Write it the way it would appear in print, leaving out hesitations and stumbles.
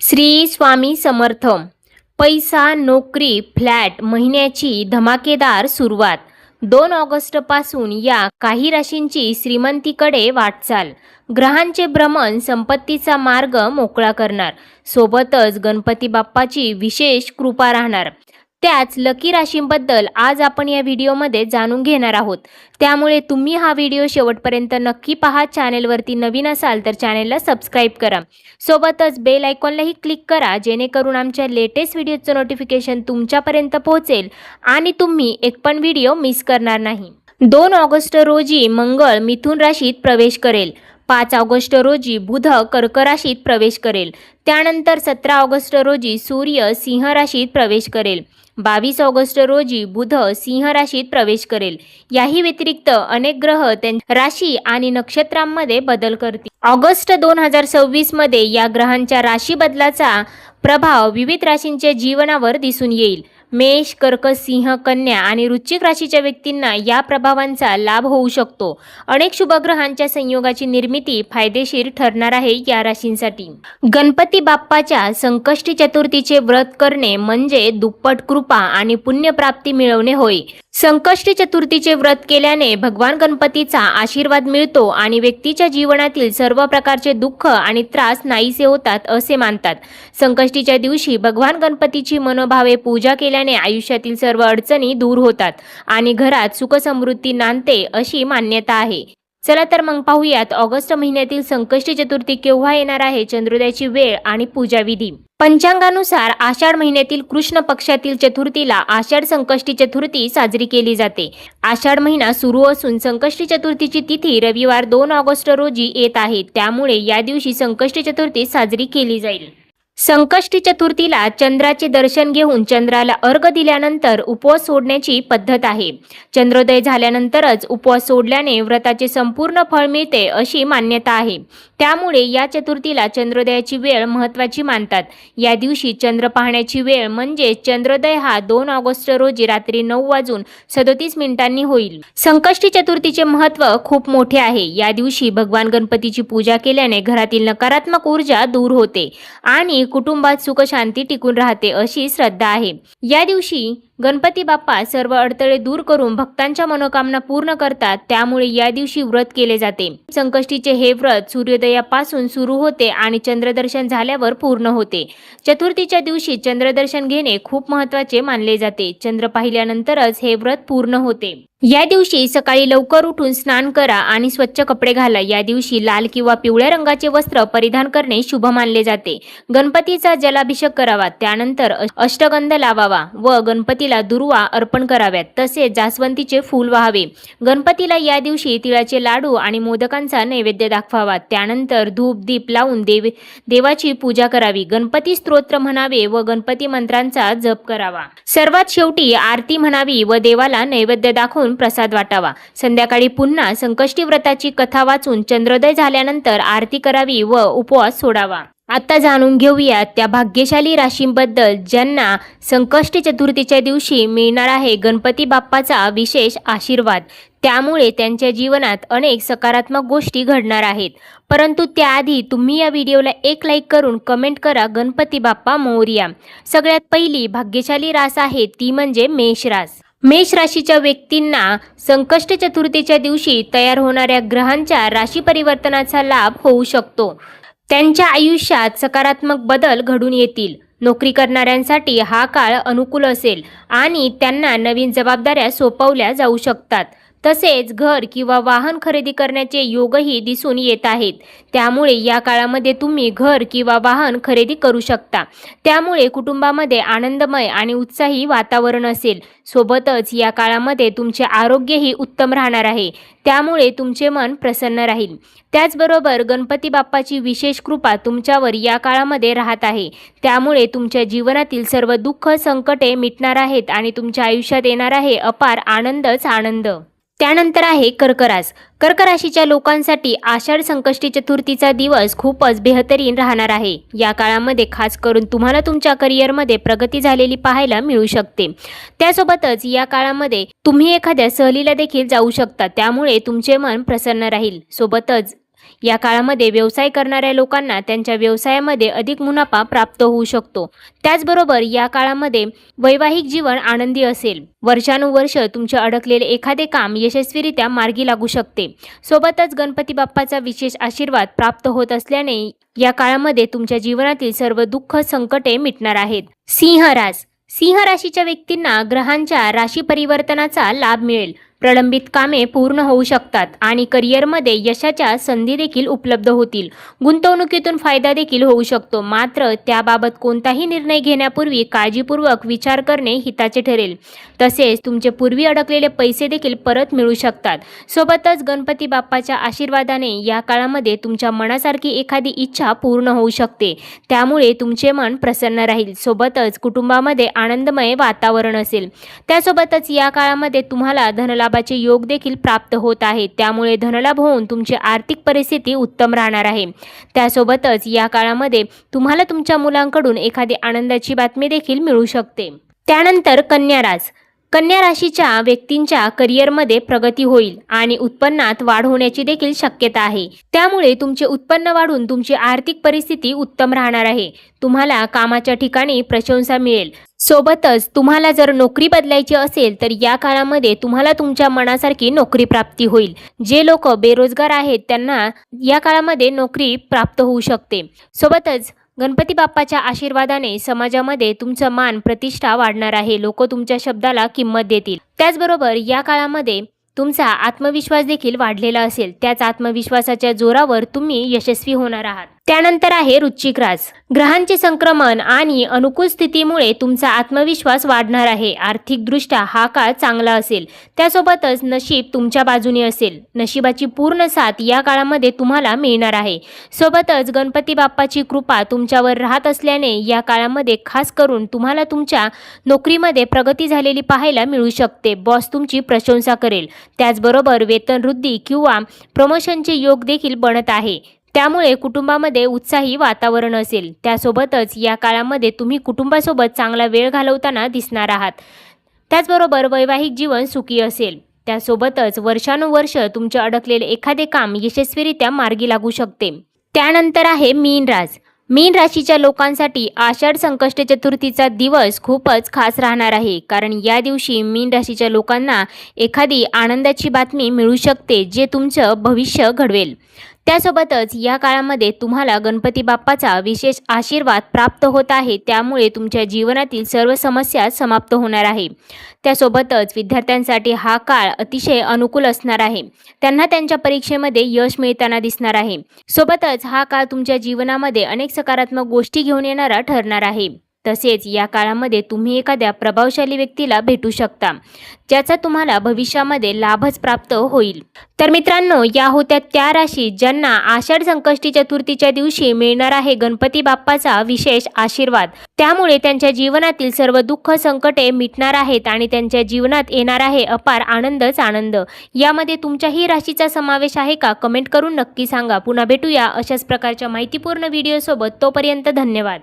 श्री स्वामी समर्थ. पैसा, नोकरी, फ्लॅट, महिन्याची धमाकेदार सुरुवात. 2 ऑगस्टपासून या काही राशींची श्रीमंतीकडे वाटचाल. ग्रहांचे भ्रमण संपत्तीचा मार्ग मोकळा करणार. सोबतच गणपती बाप्पाची विशेष कृपा राहणार. त्याच लकी राशींबद्दल आज आपण या व्हिडिओमध्ये जाणून घेणार आहोत. त्यामुळे तुम्ही हा व्हिडिओ शेवटपर्यंत नक्की पहा. चॅनेलवरती नवीन असाल तर चॅनेलला सबस्क्राईब करा. सोबतच बेल आयकॉनलाही क्लिक करा, जेणेकरून आमच्या लेटेस्ट व्हिडिओचं नोटिफिकेशन तुमच्यापर्यंत पोहोचेल आणि तुम्ही एक पण व्हिडिओ मिस करणार नाही. 2 ऑगस्ट रोजी मंगळ मिथुन राशीत प्रवेश करेल. 5 ऑगस्ट रोजी बुध कर्क राशीत प्रवेश करेल. त्यानंतर 17 ऑगस्ट रोजी सूर्य सिंह राशीत प्रवेश करेल. 22 ऑगस्ट रोजी बुध सिंह राशीत प्रवेश करेल. याही व्यतिरिक्त अनेक ग्रह त्यांच्या राशी आणि नक्षत्रांमध्ये बदल करतील. ऑगस्ट 2026 मध्ये या ग्रहांच्या राशी बदलाचा प्रभाव विविध राशींच्या जीवनावर दिसून येईल. मेष, कर्क, सिंह, कन्या आणि वृश्चिक राशीच्या व्यक्तींना या प्रभावांचा लाभ होऊ शकतो. अनेक शुभग्रहांच्या संयोगाची निर्मिती फायदेशीर ठरणार आहे या राशींसाठी. गणपती बाप्पाच्या संकष्टी चतुर्थीचे व्रत करणे म्हणजे दुप्पट कृपा आणि पुण्यप्राप्ती मिळवणे होय. संकष्टी चतुर्थीचे व्रत केल्याने भगवान गणपतीचा आशीर्वाद मिळतो आणि व्यक्तीच्या जीवनातील सर्व प्रकारचे दुःख आणि त्रास नाहीसे होतात असे मानतात. संकष्टीच्या दिवशी भगवान गणपतीची मनोभावे पूजा केल्याने आयुष्यातील सर्व अडचणी दूर होतात आणि घरात सुख समृद्धी नांदते अशी मान्यता आहे. चला तर मग पाहूयात ऑगस्ट महिन्यातील संकष्टी चतुर्थी केव्हा येणार आहे, चंद्रोदयाची वेळ आणि पूजाविधी. पंचांगानुसार आषाढ महिन्यातील कृष्ण पक्षातील चतुर्थीला आषाढ संकष्टी चतुर्थी साजरी केली जाते. आषाढ महिना सुरू असून संकष्टी चतुर्थीची तिथी रविवार 2 ऑगस्ट रोजी येत आहे. त्यामुळे या दिवशी संकष्टी चतुर्थी साजरी केली जाईल. संकष्टी चतुर्थीला चंद्राचे दर्शन घेऊन चंद्राला अर्घ दिल्यानंतर उपवास सोडण्याची पद्धत आहे. चंद्रोदय झाल्यानंतरच उपवास सोडल्याने व्रताचे संपूर्ण फळ मिळते अशी मान्यता आहे. त्यामुळे या चतुर्थीला चंद्रोदयाची वेळ महत्त्वाची मानतात. या दिवशी चंद्र पाहण्याची वेळ म्हणजे चंद्रोदय हा 2 ऑगस्ट रोजी रात्री 9:37 होईल. संकष्टी चतुर्थीचे महत्त्व खूप मोठे आहे. या दिवशी भगवान गणपतीची पूजा केल्याने घरातील नकारात्मक ऊर्जा दूर होते आणि कुटुंबात सुख शांती टिकून राहते अशी श्रद्धा आहे. या दिवशी गणपती बाप्पा सर्व अडथळे दूर करून भक्तांच्या मनोकामना पूर्ण करतात. त्यामुळे या दिवशी व्रत केले जाते. संकष्टीचे हे व्रत सूर्योदयापासून सुरू होते आणि चंद्रदर्शन झाल्यावर पूर्ण होते. चतुर्थीच्या दिवशी चंद्रदर्शन घेणे खूप महत्त्वाचे मानले जाते. चंद्र पाहिल्यानंतरच हे व्रत पूर्ण होते. या दिवशी सकाळी लवकर उठून स्नान करा आणि स्वच्छ कपडे घाला. या दिवशी लाल किंवा पिवळ्या रंगाचे वस्त्र परिधान करणे शुभ मानले जाते. गणपतीचा जलाभिषेक करावा. त्यानंतर अष्टगंध लावावा व गणपतीला दुर्वा अर्पण कराव्यात. तसेच जास्वंदीचे फूल व्हावे. गणपतीला या दिवशी तिळाचे लाडू आणि मोदकांचा नैवेद्य दाखवावा. त्यानंतर धूप दीप लावून देवाची पूजा करावी. गणपती स्तोत्र म्हणावे व गणपती मंत्रांचा जप करावा. सर्वात शेवटी आरती म्हणावी व देवाला नैवेद्य दाखवून प्रसाद वाटावा. संध्याकाळी पुन्हा संकष्टी व्रताची कथा वाचून चंद्रोदय झाल्यानंतर आरती करावी व उपवास सोडावा. आता जाणून घेऊया त्या भाग्यशाली राशींबद्दल ज्यांना संकष्टी चतुर्थीच्या दिवशी मिळणार आहे गणपती बाप्पाचा विशेष आशीर्वाद. त्यामुळे त्यांच्या जीवनात अनेक सकारात्मक गोष्टी घडणार आहेत. परंतु त्याआधी तुम्ही या व्हिडिओला एक लाईक करून कमेंट करा गणपती बाप्पा मोरया. सगळ्यात पहिली भाग्यशाली रास आहे ती म्हणजे मेष रास. मेष राशीच्या व्यक्तींना संकष्ट चतुर्थीच्या दिवशी तयार होणाऱ्या ग्रहांच्या राशी परिवर्तनाचा लाभ होऊ शकतो. त्यांच्या आयुष्यात सकारात्मक बदल घडून येतील. नोकरी करणाऱ्यांसाठी हा काळ अनुकूल असेल आणि त्यांना नवीन जबाबदाऱ्या सोपवल्या जाऊ शकतात. तसेच घर किंवा वाहन खरेदी करण्याचे योगही दिसून येत आहेत. त्यामुळे या काळामध्ये तुम्ही घर किंवा वाहन खरेदी करू शकता. त्यामुळे कुटुंबामध्ये आनंदमय आणि उत्साही वातावरण असेल. सोबतच या काळामध्ये तुमचे आरोग्यही उत्तम राहणार आहे. त्यामुळे तुमचे मन प्रसन्न राहील. त्याचबरोबर गणपती बाप्पाची विशेष कृपा तुमच्यावर या काळामध्ये राहत आहे. त्यामुळे तुमच्या जीवनातील सर्व दुःख संकटे मिटणार आहेत आणि तुमच्या आयुष्यात येणार आहे अपार आनंदच आनंद. त्यानंतर आहे कर्क रास. कर्क राशीच्या लोकांसाठी आषाढ संकष्टी चतुर्थीचा दिवस खूपच बेहतरीन राहणार आहे. या काळामध्ये खास करून तुम्हाला तुमच्या करिअरमध्ये प्रगती झालेली पाहायला मिळू शकते. त्यासोबतच या काळामध्ये तुम्ही एखाद्या सहलीला देखील जाऊ शकता. त्यामुळे तुमचे मन प्रसन्न राहील. सोबतच या काळामध्ये व्यवसाय करणाऱ्या लोकांना त्यांच्या व्यवसायामध्ये अधिक मुनाफा प्राप्त होऊ शकतो। त्याचबरोबर या काळामध्ये वैवाहिक जीवन आनंदी असेल। वर्षानुवर्ष तुमचे अडकलेले एखादे काम यशस्वीरित्या मार्गी लागू शकते। सोबतच गणपती बाप्पाचा विशेष आशीर्वाद प्राप्त होत असल्याने या काळामध्ये तुमच्या जीवनातील सर्व दुःख संकटे मिटणार आहेत। सिंह राशीच्या व्यक्तींना ग्रहांच्या राशी परिवर्तनाचा लाभ मिळेल। प्रलंबित कामे पूर्ण होऊ शकतात आणि करिअरमध्ये यशाच्या संधी देखील उपलब्ध होतील। गुंतवणुकीतून फायदा देखील होऊ शकतो, मात्र त्याबाबत कोणताही निर्णय घेण्यापूर्वी काळजीपूर्वक विचार करणे हिताचे ठरेल। तसेच तुमचे पूर्वी अडकलेले पैसे देखील परत मिळू शकतात। सोबतच गणपती बाप्पाच्या आशीर्वादाने या काळामध्ये तुमच्या मनासारखी एखादी इच्छा पूर्ण होऊ शकते, त्यामुळे तुमचे मन प्रसन्न राहील। सोबतच कुटुंबामध्ये आनंदमय वातावरण असेल। त्यासोबतच या काळामध्ये तुम्हाला धनलाभाचे योग देखील प्राप्त होत आहेत, त्यामुळे धनलाभ होऊन तुमची आर्थिक परिस्थिती उत्तम राहणार आहे। त्यासोबतच या काळामध्ये तुम्हाला तुमच्या मुलांकडून एखादी आनंदाची बातमी देखील मिळू शकते। त्यानंतर कन्या राशीच्या व्यक्तींच्या करिअरमध्ये प्रगती होईल आणि उत्पन्नात वाढ होण्याची देखील शक्यता आहे। त्यामुळे तुमचे उत्पन्न वाढून तुमची आर्थिक परिस्थिती उत्तम राहणार आहे। तुम्हाला कामाच्या ठिकाणी प्रशंसा मिळेल। सोबतच तुम्हाला जर नोकरी बदलायची असेल तर या काळामध्ये तुम्हाला तुमच्या मनासारखी नोकरी प्राप्ती होईल। जे लोक बेरोजगार आहेत त्यांना या काळामध्ये नोकरी प्राप्त होऊ शकते। सोबतच गणपती बाप्पाच्या आशीर्वादाने समाजामध्ये तुमचं मान प्रतिष्ठा वाढणार आहे। लोक तुमच्या शब्दाला किंमत देतील। त्याचबरोबर या काळामध्ये तुमचा आत्मविश्वास देखील वाढलेला असेल। त्याच आत्मविश्वासाच्या जोरावर तुम्ही यशस्वी होणार आहात। त्यानंतर आहे वृश्चिक रास। ग्रहांचे संक्रमण आणि अनुकूल स्थितीमुळे तुमचा आत्मविश्वास वाढणार आहे। आर्थिकदृष्ट्या हा काळ चांगला असेल। त्यासोबतच नशीब तुमच्या बाजूने असेल। नशिबाची पूर्ण साथ या काळामध्ये तुम्हाला मिळणार आहे। सोबतच गणपती बाप्पाची कृपा तुमच्यावर राहत असल्याने या काळामध्ये खास करून तुम्हाला तुमच्या नोकरीमध्ये प्रगती झालेली पाहायला मिळू शकते। बॉस तुमची प्रशंसा करेल। त्याचबरोबर वेतनवृद्धी किंवा प्रमोशनचे योग देखील बनत आहे। त्यामुळे कुटुंबामध्ये उत्साही वातावरण असेल। त्यासोबतच या काळामध्ये तुम्ही कुटुंबासोबत चांगला वेळ घालवताना दिसणार आहात। त्याचबरोबर वैवाहिक जीवन सुखी असेल। त्यासोबतच वर्षानुवर्ष तुमचे अडकलेले एखादे काम यशस्वीरित्या मार्गी लागू शकते। त्यानंतर आहे मीन राशीच्या लोकांसाठी आषाढ संकष्ट चतुर्थीचा दिवस खूपच खास राहणार आहे, कारण या दिवशी मीन राशीच्या लोकांना एखादी आनंदाची बातमी मिळू शकते जे तुमचं भविष्य घडवेल। त्यासोबतच या काळामध्ये तुम्हाला गणपती बाप्पाचा विशेष आशीर्वाद प्राप्त होत आहे, त्यामुळे तुमच्या जीवनातील सर्व समस्या समाप्त होणार आहे। त्यासोबतच विद्यार्थ्यांसाठी हा काळ अतिशय अनुकूल असणार आहे। त्यांना त्यांच्या परीक्षेमध्ये यश मिळताना दिसणार आहे। सोबतच हा काळ तुमच्या जीवनामध्ये अनेक सकारात्मक गोष्टी घेऊन येणारा ठरणार आहे। तसेच या काळामध्ये तुम्ही एखाद्या प्रभावशाली व्यक्तीला भेटू शकता, ज्याचा तुम्हाला भविष्यामध्ये लाभच प्राप्त होईल। तर मित्रांनो, या होत्या त्या राशी ज्यांना आषाढ संकष्टी चतुर्थीच्या दिवशी मिळणार आहे गणपती बाप्पाचा विशेष आशीर्वाद। त्यामुळे त्यांच्या जीवनातील सर्व दुःख संकटे मिटणार आहेत आणि त्यांच्या जीवनात येणार आहे अपार आनंदच आनंद। यामध्ये तुमच्याही राशीचा समावेश आहे का? कमेंट करून नक्की सांगा। पुन्हा भेटूया अशाच प्रकारच्या माहितीपूर्ण व्हिडिओसोबत। तोपर्यंत धन्यवाद।